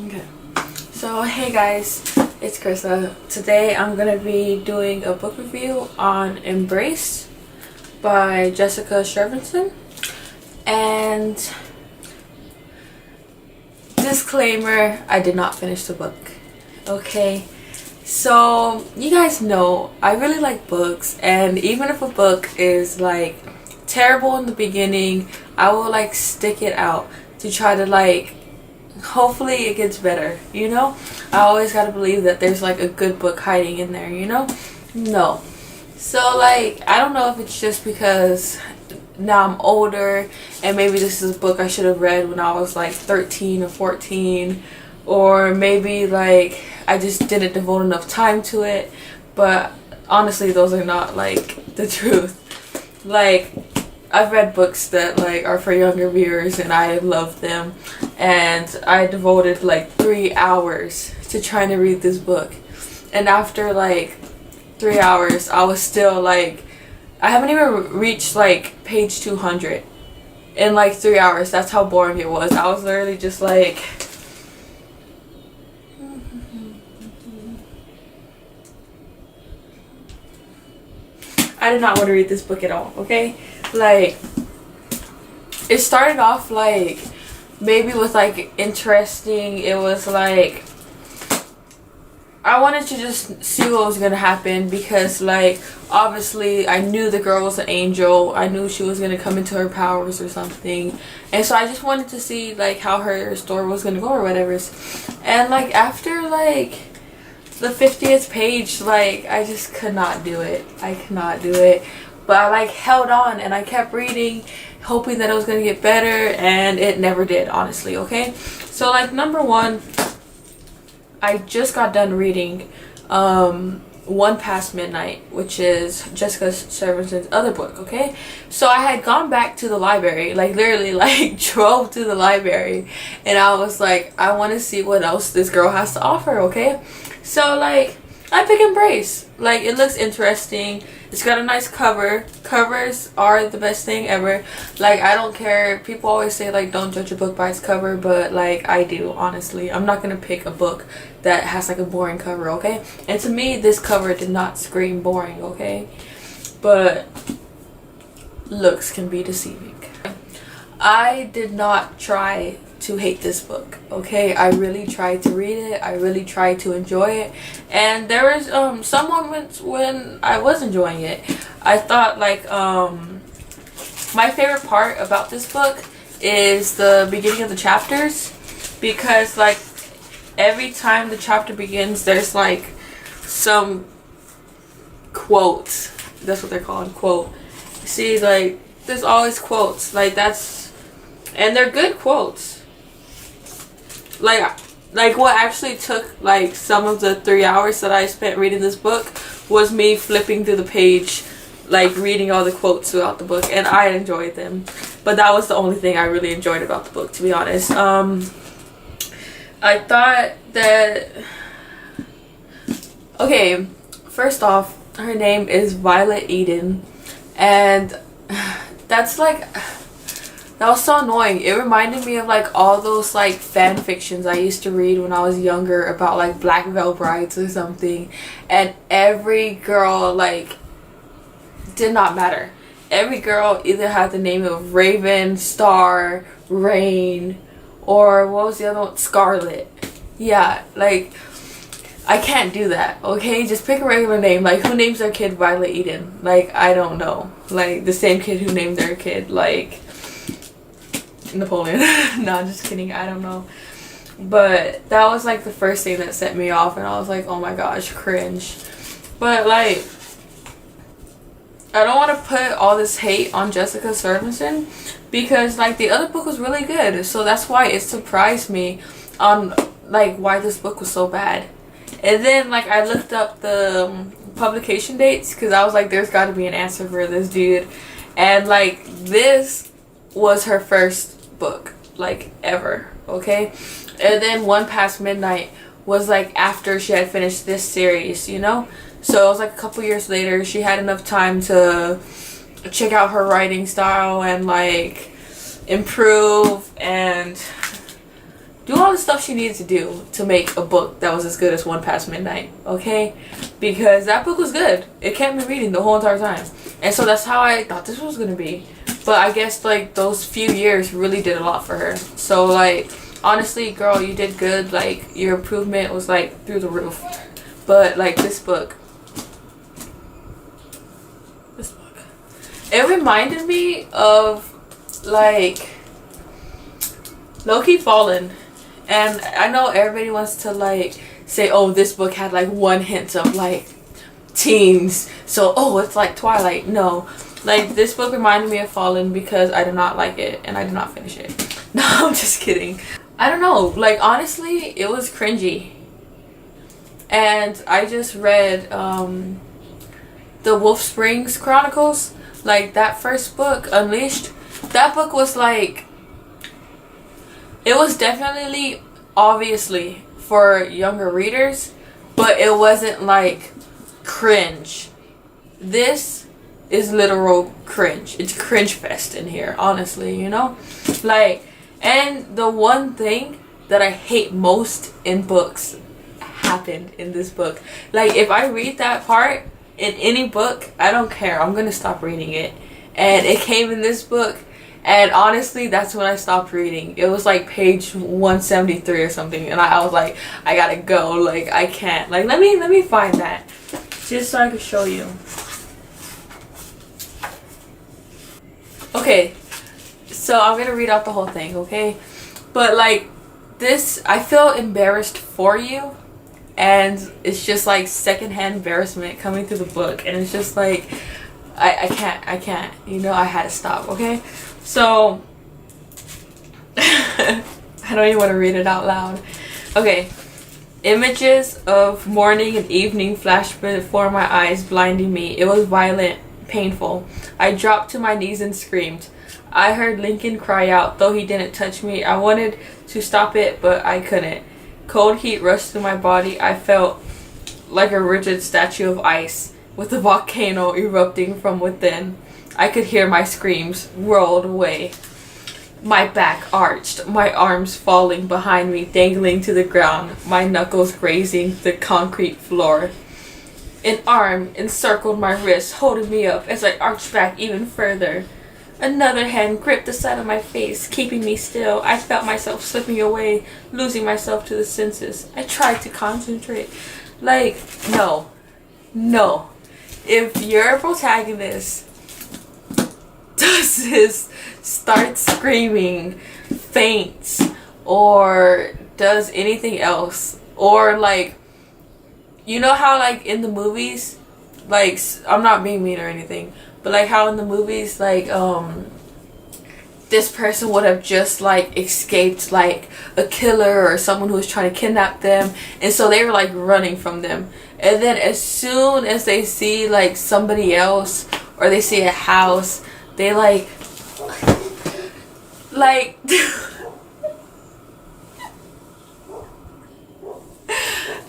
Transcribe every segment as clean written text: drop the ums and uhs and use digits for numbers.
Okay. So hey guys, it's Krista. Today I'm gonna be doing a book review on Embrace by Jessica Shirvington. And disclaimer, I did not finish the book. Okay. So you guys know I really like books, and even if a book is like terrible in the beginning, I will like stick it out to try to like hopefully it gets better, you know? I always gotta believe that there's like a good book hiding in there, you know? No. So like, I don't know if it's just because now I'm older and maybe this is a book I should have read when I was like 13 or 14, or maybe like I just didn't devote enough time to it, but honestly those are not like the truth. Like, I've read books that like are for younger viewers and I love them, and I devoted like 3 hours to trying to read this book, and after like 3 hours I was still like, I haven't even reached like page 200 in like 3 hours. That's how boring it was. I was literally just like I did not want to read this book at all, okay? Like, it started off like maybe with like interesting. It was like I wanted to just see what was gonna happen, because like obviously I knew the girl was an angel. I knew she was gonna come into her powers or something, and so I just wanted to see like how her story was gonna go or whatever. And like after like the 50th page, like I just could not do it. I could not do it. But I like held on and I kept reading, hoping that it was gonna get better, and it never did, honestly, okay? So like number one, I just got done reading One Past Midnight, which is Jessica Shirvington's other book, okay? So I had gone back to the library, like literally like drove to the library, and I was like, I want to see what else this girl has to offer, okay? So like I pick Embrace. Like, it looks interesting. It's got a nice cover. Covers are the best thing ever. Like, I don't care. People always say like don't judge a book by its cover, but like I do, honestly. I'm not gonna pick a book that has like a boring cover, okay? And to me, this cover did not scream boring, okay? But looks can be deceiving. I did not try to hate this book, okay? I really tried to read it. I really tried to enjoy it, and there was some moments when I was enjoying it. I thought like my favorite part about this book is the beginning of the chapters, because like every time the chapter begins there's like some quotes. That's what they're called, quote. See, like there's always quotes, like that's, and they're good quotes. Like what actually took like some of the 3 hours that I spent reading this book was me flipping through the page, like reading all the quotes throughout the book, and I enjoyed them. But that was the only thing I really enjoyed about the book, to be honest. I thought that, okay, first off, her name is Violet Eden, and that's like, that was so annoying. It reminded me of like all those like fan fictions I used to read when I was younger about like Black Veil Brides or something, and every girl like did not matter. Every girl either had the name of Raven, Star, Rain, or what was the other one? Scarlet. Yeah, like I can't do that, okay? Just pick a regular name. Like, who names their kid Violet Eden? Like, I don't know. Like the same kid who named their kid like Napoleon. No, I'm just kidding. I don't know. But that was like the first thing that set me off, and I was like, oh my gosh, cringe. But like, I don't want to put all this hate on Jessica Shirvington, because like the other book was really good, so that's why it surprised me on like why this book was so bad. And then like I looked up the publication dates, because I was like, there's got to be an answer for this dude, and like this was her first book like ever, okay? And then One Past Midnight was like after she had finished this series, you know? So it was like a couple years later. She had enough time to check out her writing style and like improve and do all the stuff she needed to do to make a book that was as good as One Past Midnight, okay? Because that book was good. It kept me reading the whole entire time. And so that's how I thought this was going to be. But I guess, like, those few years really did a lot for her. So, like, honestly, girl, you did good. Like, your improvement was, like, through the roof. But, like, this book, it reminded me of, like, Low-key Fallen. And I know everybody wants to, like, say, oh, this book had, like, one hint of, like, teens. So, oh, it's like Twilight. No. Like, this book reminded me of Fallen because I did not like it and I did not finish it. No, I'm just kidding. I don't know. Like, honestly, it was cringy. And I just read the Wolf Springs Chronicles. Like, that first book, Unleashed. That book was like... It was definitely, obviously, for younger readers. But it wasn't, like, cringe. This is literal cringe. It's cringe fest in here, honestly, you know? Like, and the one thing that I hate most in books happened in this book. Like, if I read that part in any book, I don't care. I'm gonna stop reading it. And it came in this book, and honestly, that's when I stopped reading. It was like page 173 or something, and I was like, I gotta go. Like, I can't. Like, let me find that just so I can show you. Okay, so I'm gonna read out the whole thing, okay? But like, this, I feel embarrassed for you, and it's just like secondhand embarrassment coming through the book, and it's just like, I can't, you know, I had to stop, okay? So, I don't even want to read it out loud. Okay, images of morning and evening flashed before my eyes, blinding me. It was violent, painful. I dropped to my knees and screamed. I heard Lincoln cry out, though he didn't touch me. I wanted to stop it, but I couldn't. Cold heat rushed through my body. I felt like a rigid statue of ice, with a volcano erupting from within. I could hear my screams whirled away. My back arched, my arms falling behind me, dangling to the ground, my knuckles grazing the concrete floor. An arm encircled my wrist, holding me up as I arched back even further. Another hand gripped the side of my face, keeping me still. I felt myself slipping away, losing myself to the senses. I tried to concentrate. Like, no. No. If your protagonist does this, starts screaming, faints, or does anything else, or like, you know how like in the movies, like, I'm not being mean or anything, but like how in the movies, like, this person would have just like escaped like a killer or someone who was trying to kidnap them, and so they were like running from them, and then as soon as they see like somebody else or they see a house, they like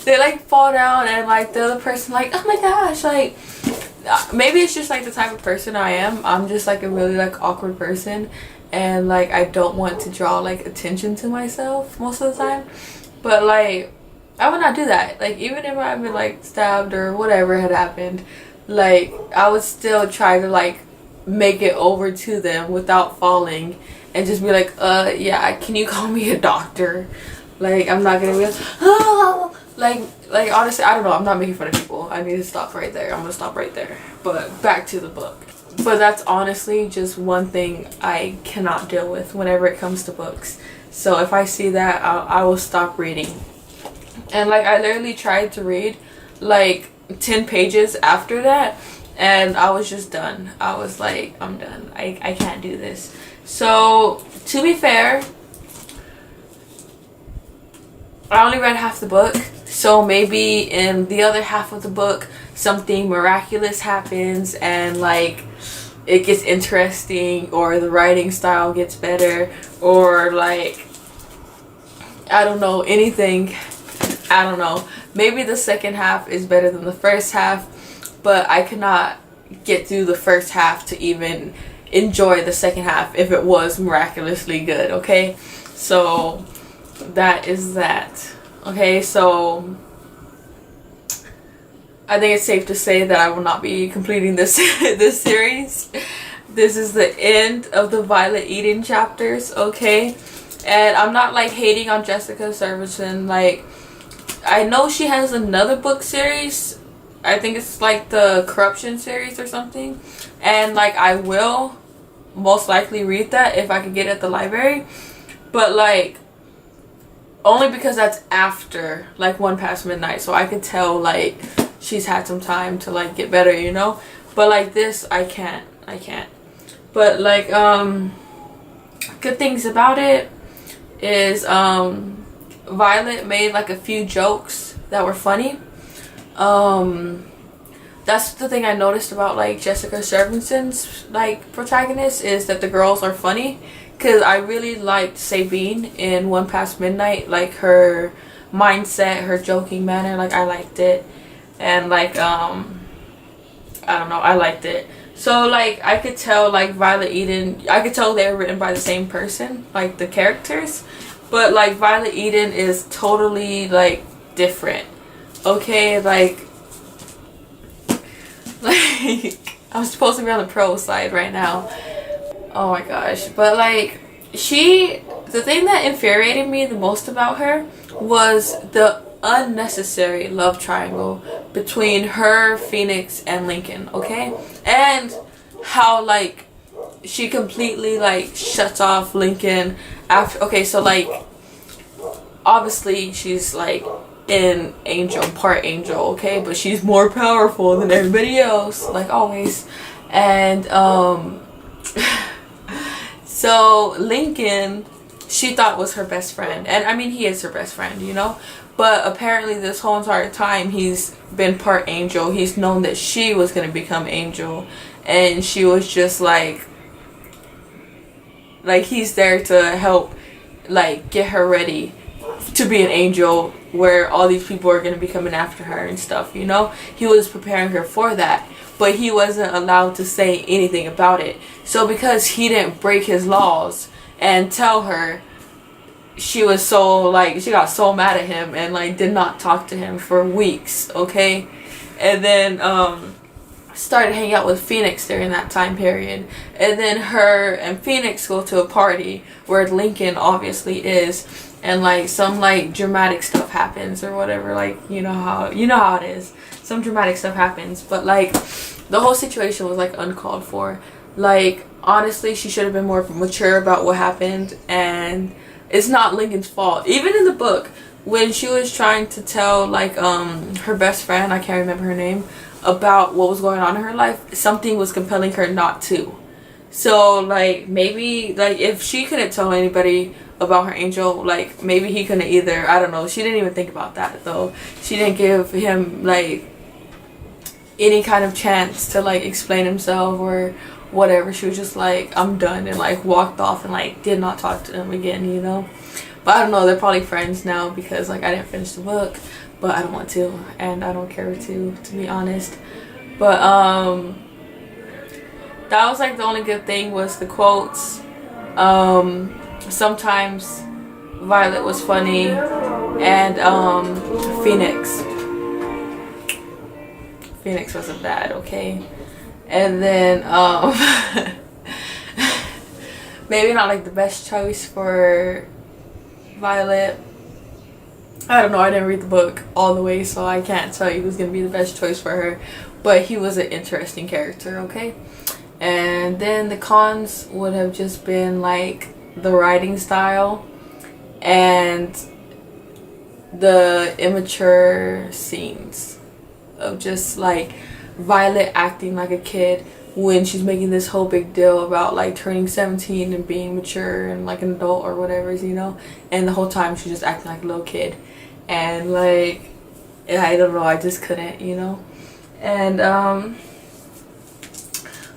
they like fall down, and like the other person like, oh my gosh, like, maybe it's just like the type of person I am. I'm just like a really like awkward person, and like I don't want to draw like attention to myself most of the time, but like I would not do that. Like, even if I've been like stabbed or whatever had happened, like I would still try to like make it over to them without falling, and just be like, yeah, can you call me a doctor? Like, I'm not gonna be like, oh, like honestly, I don't know, I'm not making fun of people. I need to stop right there. I'm gonna stop right there. But back to the book. But that's honestly just one thing I cannot deal with whenever it comes to books. So if I see that, I will stop reading. And like, I literally tried to read like 10 pages after that, and I was just done. I was like, I'm done. I can't do this. So to be fair, I only read half the book, so maybe in the other half of the book something miraculous happens, and like it gets interesting, or the writing style gets better, or like, I don't know, anything. I don't know. Maybe the second half is better than the first half, but I cannot get through the first half to even enjoy the second half if it was miraculously good, okay? So that is that. Okay, so I think it's safe to say that I will not be completing this this series. This is the end of the Violet Eden chapters, okay? And I'm not like hating on Jessica Shirvington. Like, I know she has another book series. I think it's like the Corruption series or something. And like I will most likely read that if I can get it at the library. But like only because that's after like One Past Midnight, so I could tell like she's had some time to like get better, you know? But like this, I can't. But like good things about it is Violet made like a few jokes that were funny. That's the thing I noticed about like Jessica Shirvington's like protagonist, is that the girls are funny. Because I really liked Sabine in One Past Midnight, like her mindset, her joking manner, like I liked it. And like I don't know, I liked it. So like I could tell like Violet Eden, I could tell they were written by the same person, like the characters. But like Violet Eden is totally like different. Okay, like I'm supposed to be on the pro side right now. Oh my gosh. But like the thing that infuriated me the most about her was the unnecessary love triangle between her, Phoenix, and Lincoln, okay? And how like she completely like shuts off Lincoln after, okay, so like obviously she's like an angel, part angel, okay, but she's more powerful than everybody else, like always. And so Lincoln, she thought was her best friend, and I mean he is her best friend, you know, but apparently this whole entire time he's been part angel. He's known that she was going to become angel, and she was just like he's there to help like get her ready to be an angel, where all these people are going to be coming after her and stuff, you know. He was preparing her for that, but he wasn't allowed to say anything about it. So because he didn't break his laws and tell her, she was so like, she got so mad at him and like did not talk to him for weeks, okay? And then started hanging out with Phoenix during that time period. And then her and Phoenix go to a party where Lincoln obviously is, and like some like dramatic stuff happens or whatever, like you know how it is. Some dramatic stuff happens, but like the whole situation was like uncalled for. Like honestly, she should have been more mature about what happened, and it's not Lincoln's fault. Even in the book, when she was trying to tell like her best friend, I can't remember her name, about what was going on in her life, something was compelling her not to. So like maybe like if she couldn't tell anybody about her angel, like maybe he couldn't either. I don't know. She didn't even think about that though. She didn't give him like any kind of chance to like explain himself or whatever. She was just like, I'm done, and like walked off and like did not talk to him again, you know. But I don't know, they're probably friends now because like I didn't finish the book, but I don't want to, and I don't care to be honest. But that was like the only good thing was the quotes. Sometimes Violet was funny, and Phoenix wasn't bad, okay? And then maybe not like the best choice for Violet. I don't know, I didn't read the book all the way, so I can't tell you who's gonna be the best choice for her, but he was an interesting character, okay? And then the cons would have just been like the writing style and the immature scenes of just like Violet acting like a kid when she's making this whole big deal about like turning 17 and being mature and like an adult or whatever, you know, and the whole time she's just acting like a little kid. And like I don't know, I just couldn't, you know. And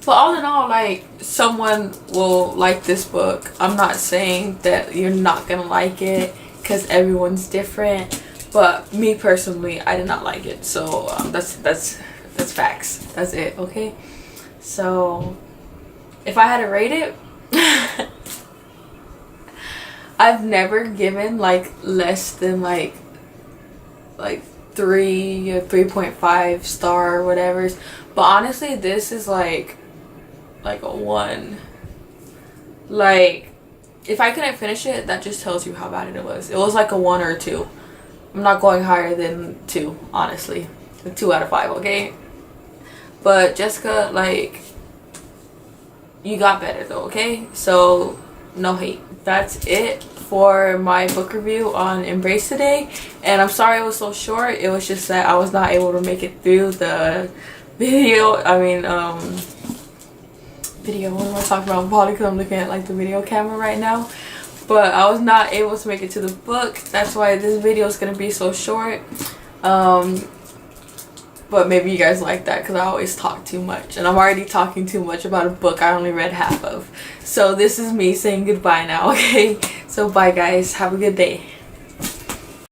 but all in all, like someone will like this book. I'm not saying that you're not gonna like it because everyone's different, but me personally, I did not like it. So that's facts. That's it, okay? So if I had to rate it, I've never given like less than like 3 or 3.5 star or whatever. But honestly, this is like a 1. Like, if I couldn't finish it, that just tells you how bad it was. It was like a 1 or a 2. I'm not going higher than 2, honestly. A 2 out of 5, okay? But Jessica, like, you got better though, okay? So no hate. That's it for my book review on Embrace today, and I'm sorry it was so short. It was just that I was not able to make it through the video. Video, what am I talking about? Probably because I'm looking at like the video camera right now, but I was not able to make it to the book. That's why this video is gonna be so short. But maybe you guys like that because I always talk too much, and I'm already talking too much about a book I only read half of. So this is me saying goodbye now, okay? So bye guys, have a good day.